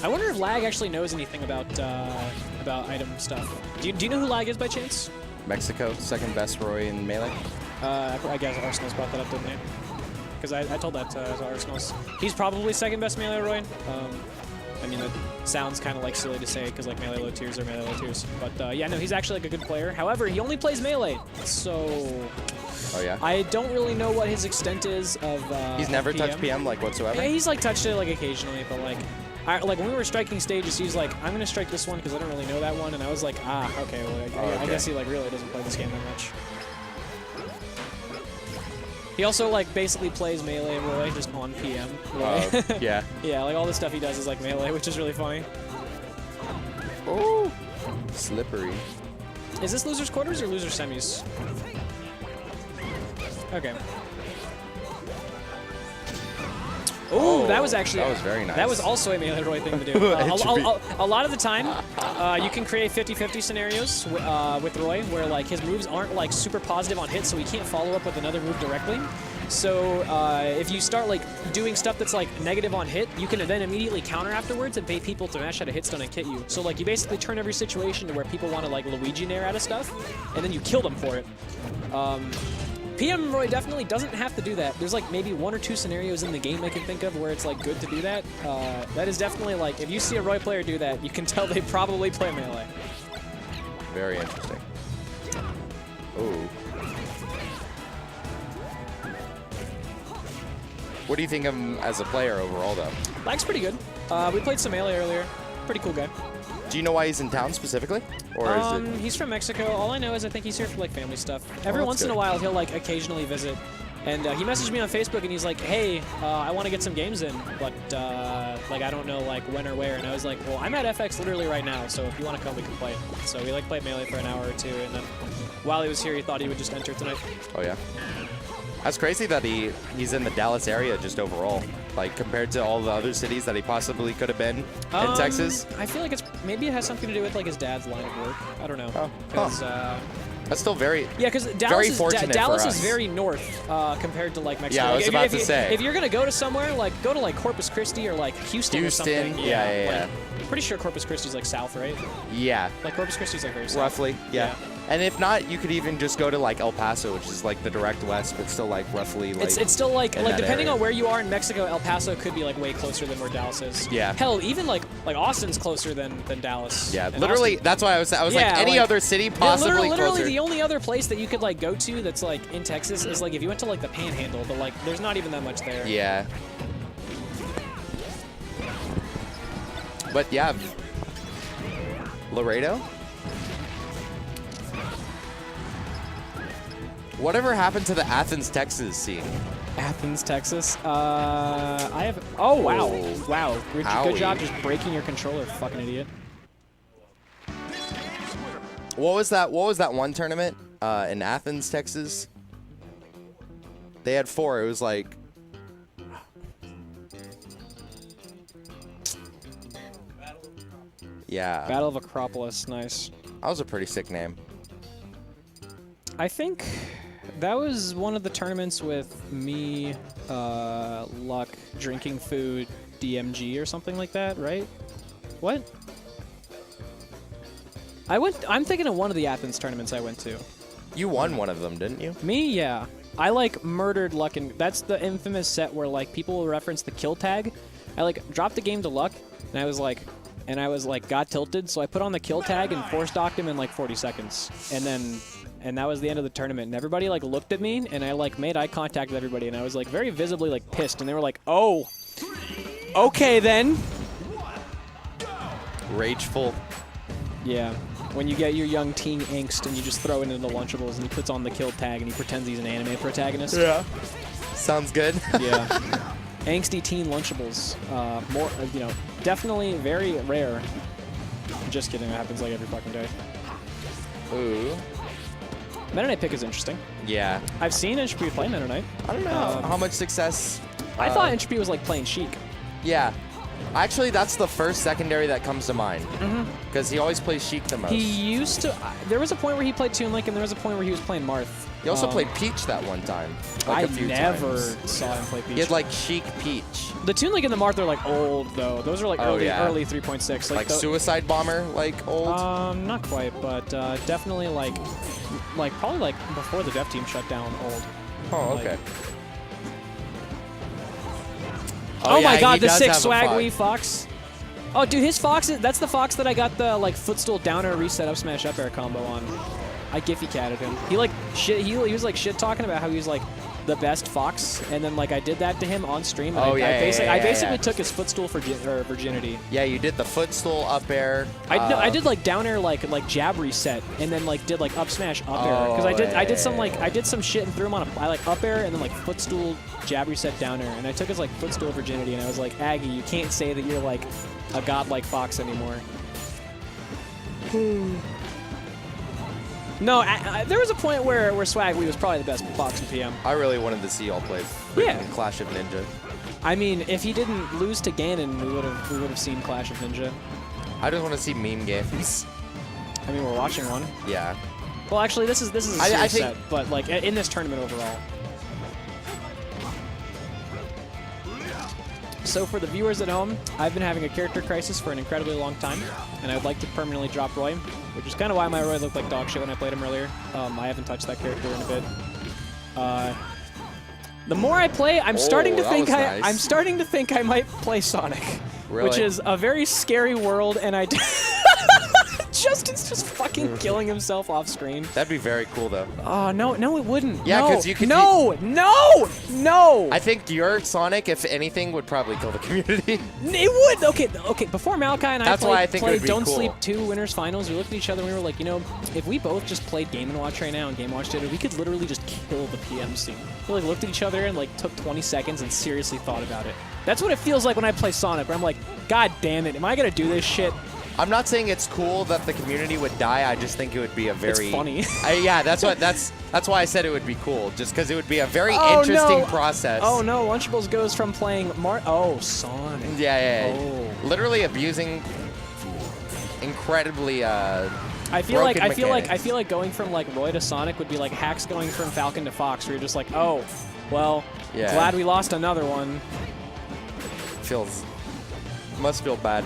I wonder if Lag actually knows anything about item stuff. Do you know who Lag is by chance? Mexico, second best Roy in Melee. I guess Arsenal's brought that up, didn't he? Because I told that to Arsenal's. He's probably second best Melee Roy. I mean, it sounds kind of like silly to say because like Melee low tiers are Melee low tiers. But yeah, no, he's actually like a good player. However, he only plays Melee, so... Oh, yeah? I don't really know what his extent is of He's never PM. touched PM, like, whatsoever? Yeah, he's like touched it like occasionally, but like... like when we were striking stages, he's like, I'm gonna strike this one because I don't really know that one, and I was like, ah, okay, well, I guess he like really doesn't play this game that much. He also like basically plays Melee Roy just on PM. Roy. Yeah. Yeah, like all the stuff he does is like Melee, which is really funny. Oh, slippery. Is this losers quarters or losers semis? Okay. Ooh, that was actually... That was very nice. That was also a Melee Roy thing to do. A lot of the time, you can create 50-50 scenarios with Roy where like his moves aren't like super positive on hit, so he can't follow up with another move directly. So if you start like doing stuff that's like negative on hit, you can then immediately counter afterwards and bait people to mash out a hit stun and kit you. So like you basically turn every situation to where people want to like Luigi Nair out of stuff, and then you kill them for it. PM Roy definitely doesn't have to do that. There's like maybe 1 or 2 scenarios in the game I can think of where it's like good to do that. That is definitely like, if you see a Roy player do that, you can tell they probably play Melee. Very interesting. Ooh. What do you think of him as a player overall, though? Lag's pretty good. We played some Melee earlier. Pretty cool guy. Do you know why he's in town specifically? Or is it... He's from Mexico. All I know is I think he's here for like family stuff. Every once good. in a while, he'll like occasionally visit. And he messaged me on Facebook and he's like, hey, I want to get some games in, but like I don't know like when or where. And I was like, well, I'm at FX literally right now, so if you want to come, we can play. So we like played Melee for an hour or 2, and then while he was here, he thought he would just enter tonight. Oh, yeah. That's crazy that he's in the Dallas area just overall, like compared to all the other cities that he possibly could have been in Texas. I feel like maybe it has something to do with like his dad's line of work. I don't know. Oh, 'Cause, that's still very because Dallas is very north compared to like Mexico. Yeah, I was about to say. If you're gonna go to somewhere, like go to like Corpus Christi or like Houston or something. Yeah. I'm pretty sure Corpus Christi's like south, right? Yeah. Like Corpus Christi's like very south. Roughly, yeah. And if not, you could even just go to like El Paso, which is like the direct west, but still like roughly like. It's still like depending area. on where you are in Mexico, El Paso could be like way closer than where Dallas is. Yeah. Hell, even like Austin's closer than Dallas. Yeah, And literally. Austin, That's why I was like any other city possibly literally closer. the only other place that you could like go to that's like in Texas is like if you went to like the Panhandle, but like there's not even that much there. Yeah. But yeah, Laredo. Whatever happened to the Athens, Texas scene? Athens, Texas. I have. Oh wow, wow! Good job just breaking your controller, fucking idiot. What was that? What was that one tournament in Athens, Texas? They had 4. It was like. Yeah. Battle of Acropolis, nice. That was a pretty sick name. I think that was one of the tournaments with me, Luck, drinking food, DMG or something like that, right? What? I'm thinking of one of the Athens tournaments I went to. You won one of them, didn't you? Me, yeah. I like murdered Luck, and that's the infamous set where like people will reference the kill tag. I like dropped the game to Luck, and I was like got tilted, so I put on the kill tag and force docked him in like 40 seconds, and that was the end of the tournament. And everybody like looked at me, and I like made eye contact with everybody, and I was like very visibly like pissed, and they were like, "Oh, okay then." Rageful. Yeah. When you get your young teen angst and you just throw it into the Lunchables and he puts on the kill tag and he pretends he's an anime protagonist. Yeah. Sounds good. Yeah. Angsty teen Lunchables. More, definitely very rare. Just kidding. It happens like every fucking day. Ooh. Meta Knight pick is interesting. Yeah. I've seen Entropy play Meta Knight. I don't know how much success. I thought Entropy was like playing Sheik. Yeah. Actually, that's the first secondary that comes to mind. Because he always plays Sheik the most. He used to. There was a point where he played Toon Link, and there was a point where he was playing Marth. He also played Peach that one time. Like a few never times. saw him play Peach. He had like Sheik Peach. The Toon Link and the Marth are like old though. Those are like early 3.6. Like Suicide Bomber, like old. Not quite, but definitely like probably like before the dev team shut down. Old. Oh, okay. Oh yeah, my God, the does 6 have a swag fox. Wii Fox. Oh, dude, his Fox, that's the Fox that I got the like footstool downer reset up smash up air combo on. I Giphy catted him. He like shit. He was like shit talking about how he was like the best Fox, and then like I did that to him on stream. And I basically took his footstool for virginity. Yeah, you did the footstool up air. I did like down air like jab reset, and then like did like up smash up air because I did some shit and threw him on a like up air and then like footstool jab reset down air, and I took his like footstool virginity, and I was like, Aggie, you can't say that you're like a godlike Fox anymore. No, there was a point where Swag Wii was probably the best Fox in PM. I really wanted to see y'all play Clash of Ninja. I mean, if he didn't lose to Ganon, we would have seen Clash of Ninja. I just want to see meme games. I mean, we're watching one. Yeah. Well, actually, this is a serious set, but like in this tournament overall. So for the viewers at home, I've been having a character crisis for an incredibly long time, and I would like to permanently drop Roy, which is kind of why my Roy looked like dog shit when I played him earlier. I haven't touched that character in a bit. The more I play, I'm starting to think I might play Sonic, which is a very scary world, and I. Justin's just fucking killing himself off screen. That'd be very cool, though. Oh, no, it wouldn't. Yeah, because you could... No! I think your Sonic, if anything, would probably kill the community. It would! Okay, before Malachi and I played Don't cool. Sleep 2 Winners Finals, we looked at each other and we were like, you know, if we both just played Game & Watch right now and Game & Watch did it, we could literally just kill the PM scene. We like looked at each other and like took 20 seconds and seriously thought about it. That's what it feels like when I play Sonic, where I'm like, God damn it, am I gonna do this shit? I'm not saying it's cool that the community would die. I just think it would be a very... It's funny. Yeah, that's why I said it would be cool, just because it would be a very interesting process. Oh no, Lunchables goes from playing Sonic. Yeah. Oh. Literally abusing incredibly I feel like going from like Roy to Sonic would be like Hacks going from Falcon to Fox, where you're just like, oh, well, glad we lost another one. Must feel bad.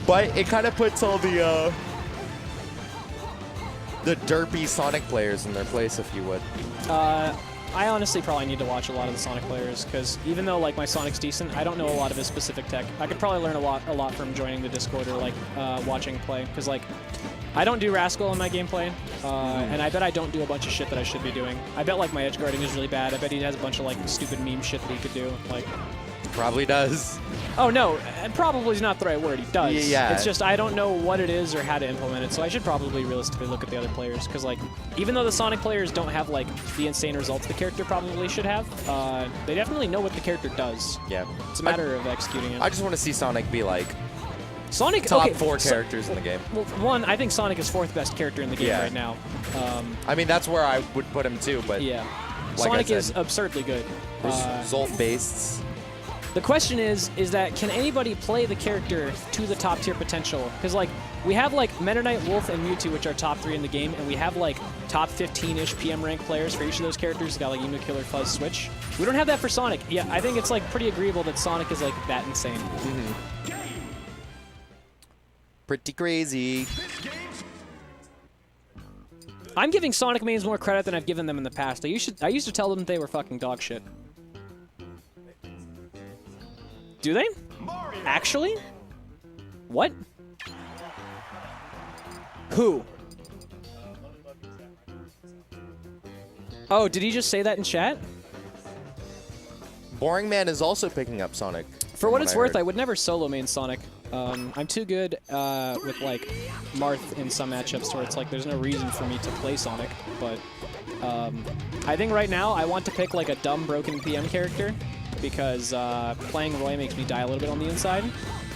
But it kind of puts all the derpy Sonic players in their place, if you would. I honestly probably need to watch a lot of the Sonic players, because even though like my Sonic's decent, I don't know a lot of his specific tech. I could probably learn a lot from joining the Discord or like watching play, because like I don't do Rascal in my gameplay, and I bet I don't do a bunch of shit that I should be doing. I bet like my edge guarding is really bad. I bet he has a bunch of like stupid meme shit that he could do. Like, probably does. Oh no, probably is not the right word. He does. Yeah. It's just I don't know what it is or how to implement it, so I should probably realistically look at the other players, because like even though the Sonic players don't have like the insane results the character probably should have, they definitely know what the character does. Yeah. It's a matter of executing it. I just want to see Sonic be like Sonic top 4 characters in the game. Well, one, I think Sonic is 4th best character in the game right now. I mean, that's where I would put him too, but yeah, like Sonic is absurdly good. Zolt based. The question is that can anybody play the character to the top tier potential? Because like we have like Meta Knight, Wolf, and Mewtwo, which are top 3 in the game, and we have like top 15-ish PM rank players for each of those characters. Got like Emu, Killer, Fuzz, Switch. We don't have that for Sonic. Yeah, I think it's like pretty agreeable that Sonic is like that insane. Pretty crazy. I'm giving Sonic mains more credit than I've given them in the past. I used to tell them they were fucking dog shit. Do they? Actually? What? Who? Oh, did he just say that in chat? Boring Man is also picking up Sonic. For what it's worth, I would never solo main Sonic. I'm too good with like Marth in some matchups where it's like there's no reason for me to play Sonic. But I think right now I want to pick like a dumb broken PM character, because playing Roy makes me die a little bit on the inside.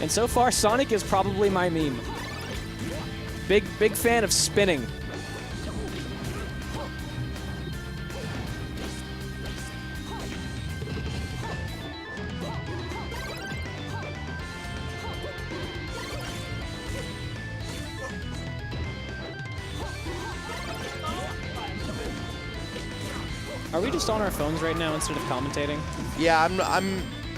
And so far, Sonic is probably my meme. Big fan of spinning. Are we just on our phones right now instead of commentating? Yeah,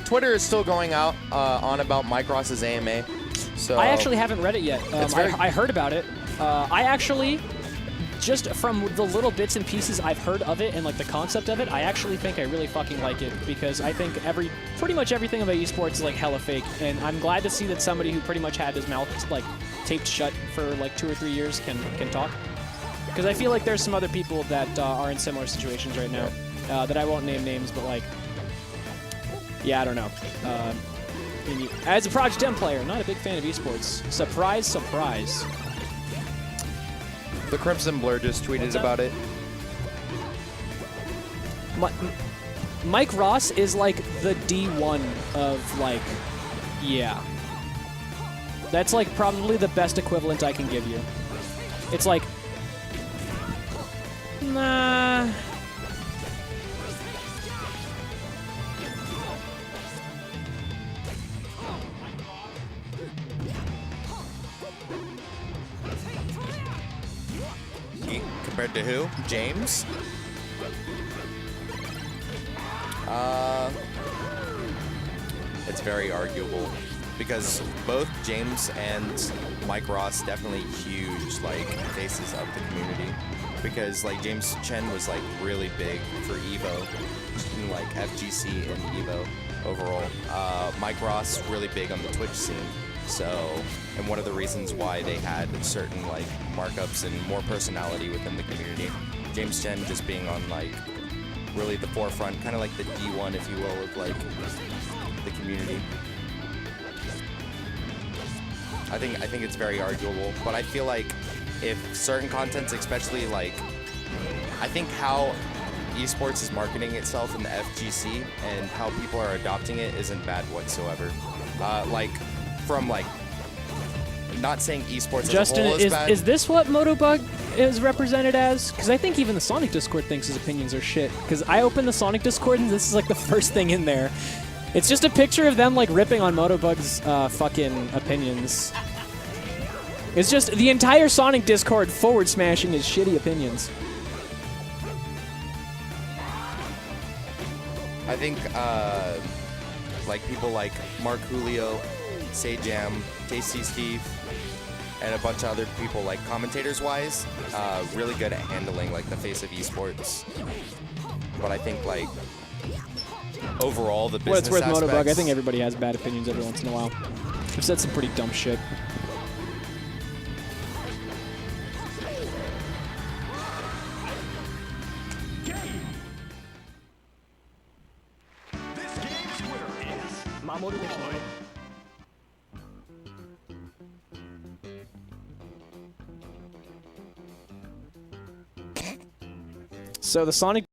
Twitter is still going out on about Mike Ross's AMA. So I actually haven't read it yet. I heard about it. I actually, just from the little bits and pieces I've heard of it and like the concept of it, I actually think I really fucking like it because I think pretty much everything about esports is like hella fake, and I'm glad to see that somebody who pretty much had his mouth like taped shut for like 2 or 3 years can talk. Because I feel like there's some other people that are in similar situations right now that I won't name names, but like, yeah, I don't know. As a Project M player, not a big fan of esports. Surprise, surprise. The Crimson Blur just tweeted about it. Mike Ross is like the D1 of like, yeah. That's like probably the best equivalent I can give you. It's like, nah. Compared to who? James? It's very arguable because both James and Mike Ross definitely huge like faces of the community. Because like James Chen was like really big for Evo, in, like FGC and Evo overall. Mike Ross really big on the Twitch scene. So, and one of the reasons why they had certain like markups and more personality within the community. James Chen just being on like really the forefront, kind of like the D1, if you will, of like the community. I think it's very arguable, but I feel like if certain contents, especially like, I think how esports is marketing itself in the FGC and how people are adopting it isn't bad whatsoever. Like, from like, not saying esports Justin, as a whole is bad. Is this what Motobug is represented as? Because I think even the Sonic Discord thinks his opinions are shit. Because I opened the Sonic Discord and this is like the first thing in there. It's just a picture of them like ripping on Motobug's fucking opinions. It's just the entire Sonic Discord forward smashing his shitty opinions. I think like people like Mark Julio, Sayjam, Tasty Steve, and a bunch of other people like commentators-wise, really good at handling like the face of esports. But I think like overall the business What it's worth, aspects, Motobug, I think everybody has bad opinions every once in a while. I've said some pretty dumb shit. So the Sonic